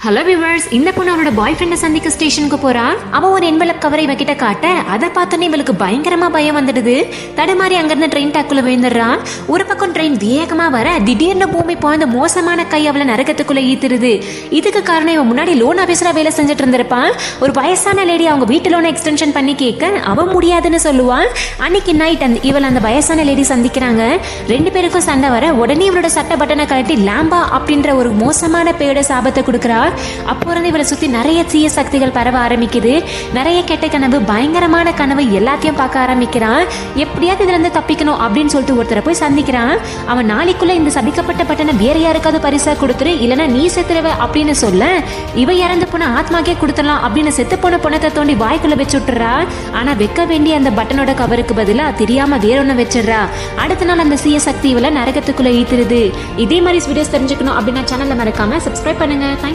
Hello viewers, இந்த பொண்ணு அவனோட பாய் ஃப்ரெண்டை சந்திக்க ஸ்டேஷனுக்கு போறா. அவன் ஒரு என்வலப் கவரை இவகிட்ட காட்ட அதை பார்த்தோன்னே இவளுக்கு பயங்கரமா பயம் வந்துடுது. தடுமாறி அங்கிருந்து ட்ரெயின் டாக்குள்ள விழுந்துடுறான். ஒரு பக்கம் ட்ரெயின் வேகமா வர திடீர்னு பூமி பாய்ந்த மோசமான கை அவளை நரகத்துக்குள்ள ஈத்துருது. இதுக்கு காரணம் இவன் முன்னாடி லோன் ஆபீஸரா வேலை செஞ்சுட்டு இருந்திருப்பான். ஒரு வயசான லேடி அவங்க வீட்டு லோனை எக்ஸ்டென்ஷன் பண்ணி கேட்க அவன் முடியாதுன்னு சொல்லுவான். அன்னைக்கு நைட் இவள் அந்த வயசான லேடி சந்திக்கிறாங்க. ரெண்டு பேருக்கும் சண்டை வர உடனே இவளோட சட்டை பட்டனை கழட்டி லாம்பா அப்படின்ற ஒரு மோசமான பேயோட சாபத்தை கொடுக்குறா. அப்போ இருந்து இவளை சுத்தி நிறைய தீய சக்திகள் பரவ ஆரம்பிக்குது. நிறைய கெட்ட கனவு, பயங்கரமான கனவு எல்லாத்தையும் பார்க்க ஆரம்பிக்கிறான். எப்படியாவது இதுல இருந்து தப்பிக்கணும் அப்படின்னு சொல்லிட்டு ஒருத்தரை போய் சந்திக்கிறான். அவன் நாளைக்குள்ள இந்த சபிக்கப்பட்ட பட்டனை வேற யாருக்காவது பரிசா கொடுத்துரு, இல்லைன்னா நீ செத்துருவ அப்படின்னு சொல்ல இவ இறந்து போன ஆத்மாக்கே கொடுத்துடலாம் அப்படின்னு செத்து போன பொணத்தை தோண்டி வாய்க்குள்ள வச்சு விட்டுறா. ஆனா வைக்க வேண்டிய அந்த பட்டனோட கவருக்கு பதிலா தெரியாம வேற ஒண்ணு வச்சிடறா. அடுத்த நாள் அந்த தீய சக்தி இவளை நரகத்துக்குள்ள ஈத்துருது. இதே மாதிரி வீடியோஸ் தெரிஞ்சுக்கணும் அப்படின்னா சேனலை மறக்காம சப்ஸ்கிரைப் பண்ணுங்க.